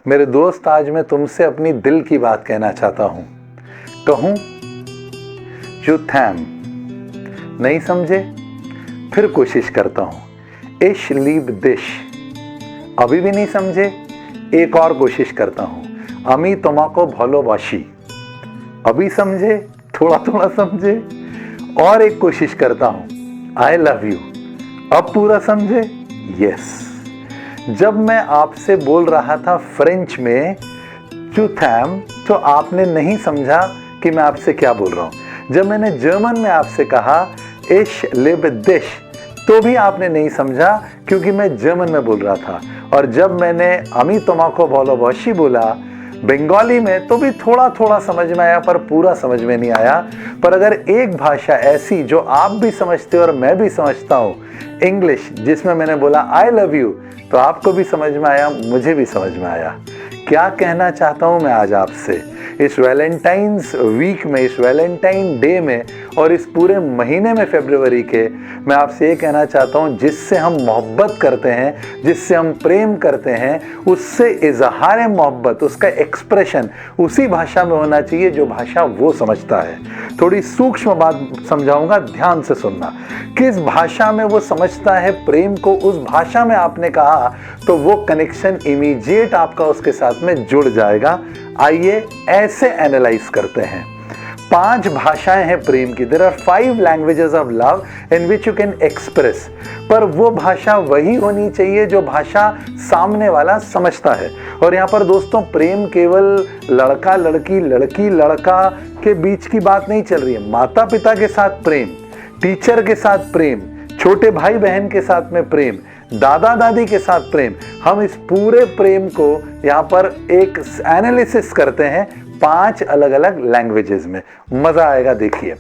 मेरे दोस्त, आज मैं तुमसे अपनी दिल की बात कहना चाहता हूं। कहूं यू थैम, नहीं समझे? फिर कोशिश करता हूं। इश लीब दिश, अभी भी नहीं समझे? एक और कोशिश करता हूं। अमी तुम्हाको भलोबाशी, अभी समझे? थोड़ा थोड़ा समझे? और एक कोशिश करता हूं। आई लव यू, अब पूरा समझे? यस। जब मैं आपसे बोल रहा था फ्रेंच में चू थैम, तो आपने नहीं समझा कि मैं आपसे क्या बोल रहा हूं। जब मैंने जर्मन में आपसे कहा इश लिब दिश, तो भी आपने नहीं समझा क्योंकि मैं जर्मन में बोल रहा था। और जब मैंने अमी तुम्हाको भलोबाशी बोला बंगाली में, तो भी थोड़ा थोड़ा समझ में आया, पर पूरा समझ में नहीं आया। पर अगर एक भाषा ऐसी जो आप भी समझते हो और मैं भी समझता हूं, इंग्लिश, जिसमें मैंने बोला आई लव यू, तो आपको भी समझ में आया, मुझे भी समझ में आया। क्या कहना चाहता हूं मैं आज आपसे इस वैलेंटाइंस वीक में, इस वैलेंटाइन डे में और इस पूरे महीने में फरवरी के, मैं आपसे ये कहना चाहता हूं, जिससे हम मोहब्बत करते हैं, जिससे हम प्रेम करते हैं, उससे इजहार मोहब्बत, उसका एक्सप्रेशन उसी भाषा में होना चाहिए जो भाषा वो समझता है। थोड़ी सूक्ष्म बात समझाऊंगा, ध्यान से सुनना। किस भाषा में वो समझता है प्रेम को, उस भाषा में आपने कहा तो वो कनेक्शन इमीडिएट आपका उसके साथ में जुड़ जाएगा। आइए ऐसे एनालाइज करते हैं। 5 भाषाएं हैं प्रेम की। There are 5 languages of love in which you can express. पर वो भाषा वही होनी चाहिए जो भाषा सामने वाला समझता है। और यहाँ पर दोस्तों, प्रेम केवल लड़का लड़की, लड़की लड़का के बीच की बात नहीं चल रही है। माता पिता के साथ प्रेम, टीचर के साथ प्रेम, छोटे भाई बहन के साथ में प्रेम, दादा दादी के साथ प्रेम। हम इस पूरे प्रेम को यहाँ पर एक एनालिसिस करते हैं 5 अलग अलग लैंग्वेजेस में। मजा आएगा। देखिए,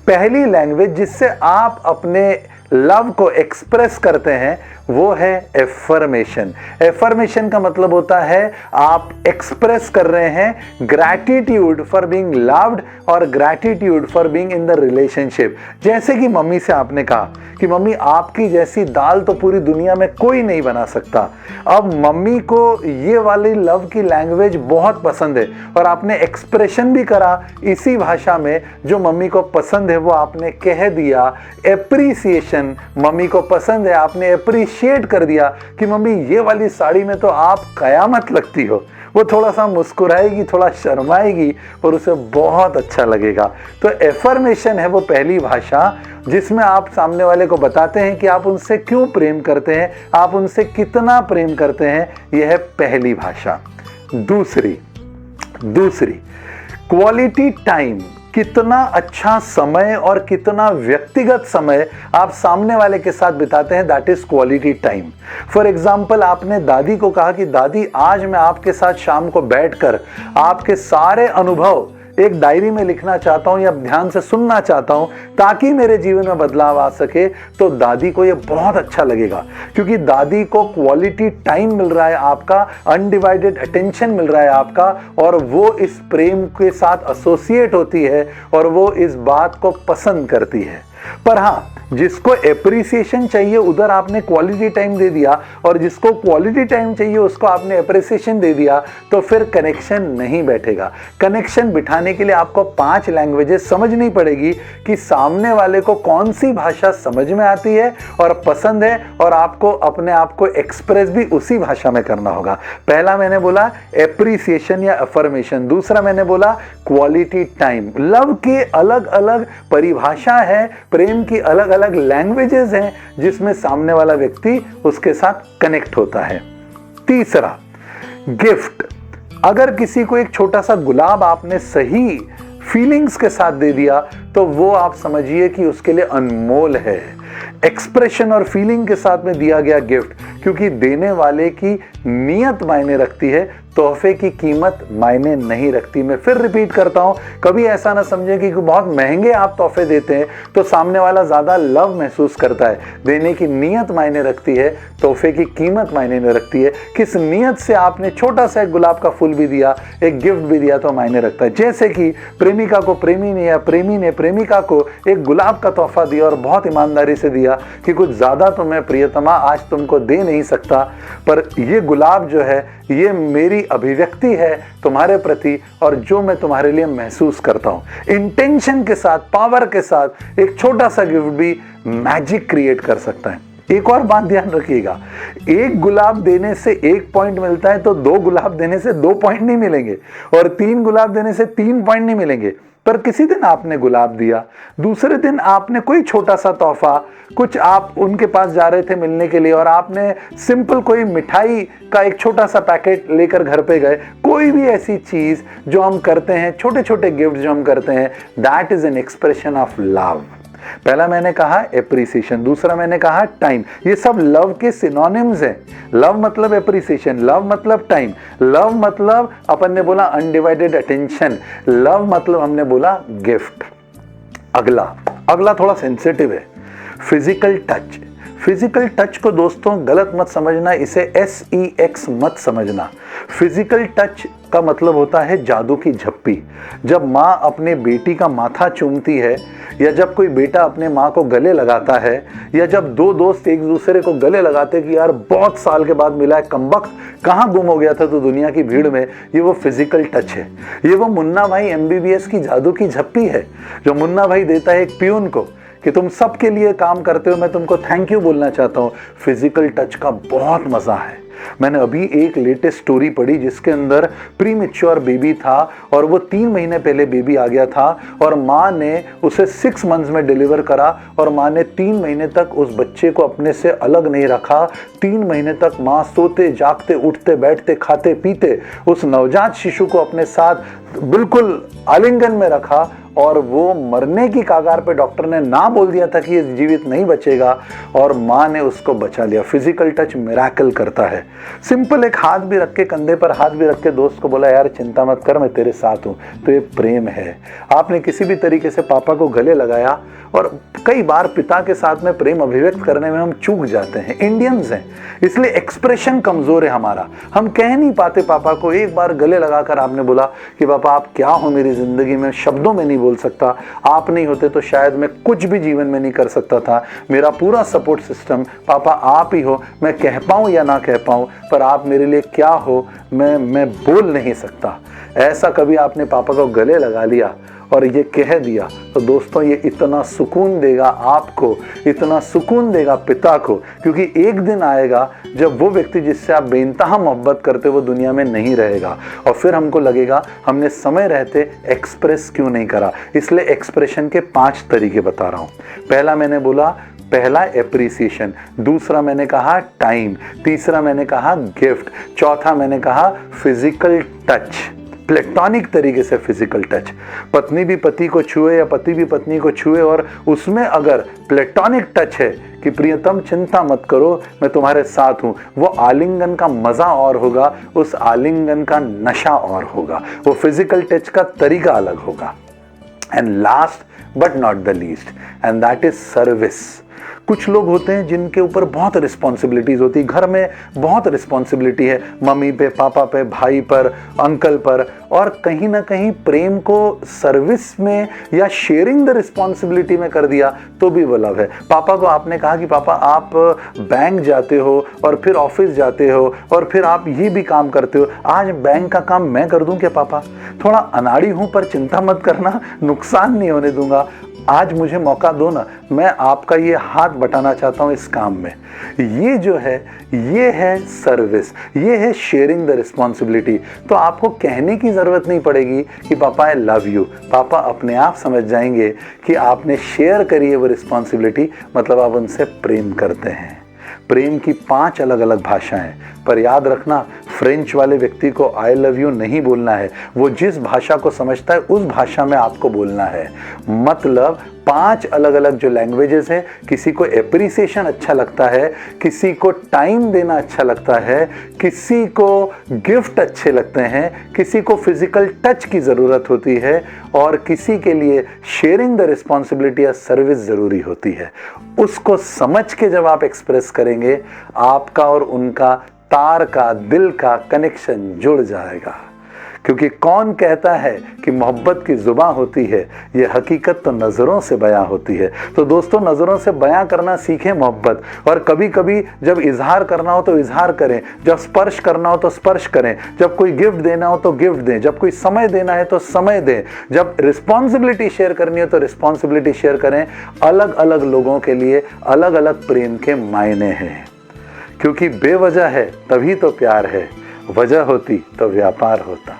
पहली लैंग्वेज जिससे आप अपने लव को एक्सप्रेस करते हैं वो है एफर्मेशन। एफर्मेशन का मतलब होता है आप एक्सप्रेस कर रहे हैं ग्रैटिट्यूड फॉर बीइंग लव्ड और gratitude for being in the relationship. जैसे कि मम्मी से आपने कहा कि मम्मी आपकी जैसी दाल तो पूरी दुनिया में कोई नहीं बना सकता। अब मम्मी को ये वाली लव की लैंग्वेज बहुत पसंद है और आपने एक्सप्रेशन भी करा इसी भाषा में जो मम्मी को पसंद है, वो आपने कह दिया। एप्रिसिएशन, मम्मी को पसंद है, आपने एप्रिशिएट कर दिया कि मम्मी ये वाली साड़ी में तो आप कयामत लगती हो। वो थोड़ा सा मुस्कुराएगी, थोड़ा शर्माएगी, पर उसे बहुत अच्छा लगेगा। तो एफर्मेशन है वो पहली भाषा जिसमें आप सामने वाले को बताते हैं कि आप उनसे क्यों प्रेम करते हैं, आप उनसे कितना प्रेम करते हैं। यह है पहली भाषा। दूसरी क्वालिटी टाइम, कितना अच्छा समय और कितना व्यक्तिगत समय आप सामने वाले के साथ बिताते हैं, that is quality time. For example, आपने दादी को कहा कि दादी आज मैं आपके साथ शाम को बैठकर आपके सारे अनुभव एक डायरी में लिखना चाहता हूं या ध्यान से सुनना चाहता हूं ताकि मेरे जीवन में बदलाव आ सके। तो दादी को यह बहुत अच्छा लगेगा क्योंकि दादी को क्वालिटी टाइम मिल रहा है, आपका अनडिवाइडेड अटेंशन मिल रहा है आपका, और वो इस प्रेम के साथ एसोसिएट होती है और वो इस बात को पसंद करती है। पर हाँ, जिसको एप्रिसिएशन चाहिए उधर आपने क्वालिटी टाइम दे दिया और जिसको क्वालिटी टाइम चाहिए उसको आपने एप्रिसिएशन दे दिया, तो फिर कनेक्शन नहीं बैठेगा। कनेक्शन बिठाने के लिए आपको 5 लैंग्वेजेस समझनी पड़ेगी कि सामने वाले को कौन सी भाषा समझ में आती है और पसंद है, और आपको अपने आप को एक्सप्रेस भी उसी भाषा में करना होगा। पहला मैंने बोला एप्रिसिएशन या अफर्मेशन, दूसरा मैंने बोला क्वालिटी टाइम। लव की अलग अलग परिभाषा है, प्रेम की अलग अलग लैंग्वेजेस हैं जिसमें सामने वाला व्यक्ति उसके साथ कनेक्ट होता है। तीसरा, गिफ्ट। अगर किसी को एक छोटा सा गुलाब आपने सही फीलिंग्स के साथ दे दिया तो वो आप समझिए कि उसके लिए अनमोल है। एक्सप्रेशन और फीलिंग के साथ में दिया गया गिफ्ट, क्योंकि देने वाले की नीयत मायने रखती है, तोहफे की कीमत मायने नहीं रखती। मैं फिर रिपीट करता हूं, कभी ऐसा ना समझें कि बहुत महंगे आप तोहफे देते हैं तो सामने वाला ज्यादा लव महसूस करता है। देने की नीयत मायने रखती है, तोहफे की कीमत मायने नहीं रखती है। किस नीयत से आपने छोटा सा एक गुलाब का फूल भी दिया, एक गिफ्ट भी दिया तो मायने रखता है। जैसे कि प्रेमिका को प्रेमी ने या प्रेमी ने प्रेमिका को एक गुलाब का तोहफा दिया और बहुत ईमानदारी से दिया कि कुछ ज्यादा तो मैं प्रियतमा आज तुमको दे नहीं सकता, पर ये गुलाब जो है ये मेरी अभिव्यक्ति है तुम्हारे प्रति और जो मैं तुम्हारे लिए महसूस करता हूं। इंटेंशन के साथ, पावर के साथ एक छोटा सा गिफ्ट भी मैजिक क्रिएट कर सकता है। एक और बात ध्यान रखिएगा, एक गुलाब देने से 1 पॉइंट मिलता है तो 2 गुलाब देने से 2 पॉइंट नहीं मिलेंगे, और 3 गुलाब देने से 3 पॉइंट नहीं मिलेंगे। पर किसी दिन आपने गुलाब दिया, दूसरे दिन आपने कोई छोटा सा तोहफा, कुछ आप उनके पास जा रहे थे मिलने के लिए और आपने सिंपल कोई मिठाई का एक छोटा सा पैकेट लेकर घर पे गए। कोई भी ऐसी चीज जो हम करते हैं, छोटे छोटे गिफ्ट जो हम करते हैं, that is an expression of love. पहला मैंने कहा एप्रिसिएशन, दूसरा मैंने कहा टाइम। ये सब लव के सिनोनिम्स हैं। लव मतलब एप्रिसिएशन, लव मतलब टाइम, लव मतलब अपन ने बोला अनडिवाइडेड अटेंशन, लव मतलब हमने बोला गिफ्ट। अगला थोड़ा सेंसिटिव है, फिजिकल टच। फिजिकल टच को दोस्तों गलत मत समझना, इसे SEX मत समझना। फिजिकल टच का मतलब होता है जादू की झप्पी। जब माँ अपने बेटी का माथा चूमती है, या जब कोई बेटा अपने माँ को गले लगाता है, या जब 2 दोस्त एक दूसरे को गले लगाते कि यार बहुत साल के बाद मिला है, कमबख्त कहाँ गुम हो गया था तो दुनिया की भीड़ में, ये वो फिजिकल टच है। ये वो मुन्ना भाई MBBS की जादू की झप्पी है जो मुन्ना भाई देता है एक पियून को कि तुम सबके लिए काम करते हो, मैं तुमको थैंक यू बोलना चाहता हूँ। फिजिकल टच का बहुत मजा है। मैंने अभी एक लेटेस्ट स्टोरी पढ़ी जिसके अंदर प्रीमेच्योर बेबी था और वो 3 महीने पहले बेबी आ गया था और माँ ने उसे 6 मंथ्स में डिलीवर करा और माँ ने 3 महीने तक उस बच्चे को अपने से अलग नहीं रखा। 3 महीने तक माँ सोते जागते उठते बैठते खाते पीते उस नवजात शिशु को अपने साथ बिल्कुल आलिंगन में रखा और वो मरने की कगार पे डॉक्टर ने ना बोल दिया था कि ये जीवित नहीं बचेगा और माँ ने उसको बचा लिया। फिजिकल टच मिरेकल करता है। सिंपल एक हाथ भी रख के, कंधे पर हाथ भी रख के दोस्त को बोला यार चिंता मत कर, मैं तेरे साथ हूँ, तो ये प्रेम है। आपने किसी भी तरीके से पापा को गले लगाया, और कई बार पिता के साथ में प्रेम अभिव्यक्त करने में हम चूक जाते हैं, इंडियंस हैं, इसलिए एक्सप्रेशन कमजोर है हमारा। हम कह नहीं पाते पापा को। एक बार गले लगाकर आपने बोला कि पापा आप क्या हो मेरी जिंदगी में, शब्दों में नहीं बोल सकता, आप नहीं होते तो शायद मैं कुछ भी जीवन में नहीं कर सकता था। मेरा पूरा सपोर्ट सिस्टम पापा आप ही हो, मैं कह पाऊं या ना कह पाऊं, पर आप मेरे लिए क्या हो मैं बोल नहीं सकता। ऐसा कभी आपने पापा को गले लगा लिया और ये कह दिया तो दोस्तों ये इतना सुकून देगा आपको, इतना सुकून देगा पिता को, क्योंकि एक दिन आएगा जब वो व्यक्ति जिससे आप बेइंतहा मोहब्बत करते हो वो दुनिया में नहीं रहेगा और फिर हमको लगेगा हमने समय रहते एक्सप्रेस क्यों नहीं करा। इसलिए एक्सप्रेशन के 5 तरीके बता रहा हूँ। पहला मैंने बोला, पहला एप्रिसिएशन, दूसरा मैंने कहा टाइम, तीसरा मैंने कहा गिफ्ट, चौथा मैंने कहा फिजिकल टच, प्लेटोनिक तरीके से फिजिकल टच। पत्नी भी पति को छुए या पति भी पत्नी को छुए और उसमें अगर प्लेटोनिक टच है कि प्रियतम चिंता मत करो मैं तुम्हारे साथ हूं, वो आलिंगन का मजा और होगा, उस आलिंगन का नशा और होगा, वो फिजिकल टच का तरीका अलग होगा। And last but not the least, and that is service. कुछ लोग होते हैं जिनके ऊपर बहुत रिस्पॉन्सिबिलिटीज होती है, घर में बहुत रिस्पॉन्सिबिलिटी है, मम्मी पे, पापा पे, भाई पर, अंकल पर, और कहीं ना कहीं प्रेम को सर्विस में या शेयरिंग द रिस्पॉन्सिबिलिटी में कर दिया तो भी वो लव है। पापा को आपने कहा कि पापा आप बैंक जाते हो और फिर ऑफिस जाते हो और फिर आप ये भी काम करते हो, आज बैंक का काम मैं कर दूं क्या पापा? थोड़ा अनाड़ी हूं पर चिंता मत करना, नुकसान नहीं होने दूंगा, आज मुझे मौका दो ना, मैं आपका ये हाथ बटाना चाहता हूं इस काम में। ये जो है ये है सर्विस, ये है शेयरिंग द रिस्पॉन्सिबिलिटी। तो आपको कहने की जरूरत नहीं पड़ेगी कि पापा आई लव यू, पापा अपने आप समझ जाएंगे कि आपने शेयर करी है वो रिस्पॉन्सिबिलिटी, मतलब आप उनसे प्रेम करते हैं। प्रेम की 5 अलग अलग भाषाएं, पर याद रखना, फ्रेंच वाले व्यक्ति को आई लव यू नहीं बोलना है। वो जिस भाषा को समझता है उस भाषा में आपको बोलना है। मतलब 5 अलग अलग जो लैंग्वेजेस हैं, किसी को एप्रिसिएशन अच्छा लगता है, किसी को टाइम देना अच्छा लगता है, किसी को गिफ्ट अच्छे लगते हैं, किसी को फिजिकल टच की ज़रूरत होती है, और किसी के लिए शेयरिंग द रिस्पॉन्सिबिलिटी या सर्विस ज़रूरी होती है। उसको समझ के जब आप एक्सप्रेस करेंगे, आपका और उनका तार का, दिल का कनेक्शन जुड़ जाएगा। क्योंकि कौन कहता है कि मोहब्बत की जुबान होती है, ये हकीकत तो नज़रों से बयां होती है। तो दोस्तों, नज़रों से बयां करना सीखें मोहब्बत, और कभी कभी जब इजहार करना हो तो इजहार करें, जब स्पर्श करना हो तो स्पर्श करें, जब कोई गिफ्ट देना हो तो गिफ्ट दें, जब कोई समय देना है तो समय दें, जब रिस्पॉन्सिबिलिटी शेयर करनी हो तो रिस्पॉन्सिबिलिटी शेयर करें। अलग अलग लोगों के लिए अलग अलग प्रेम के मायने हैं, क्योंकि बेवजह है तभी तो प्यार है, वजह होती तो व्यापार होता।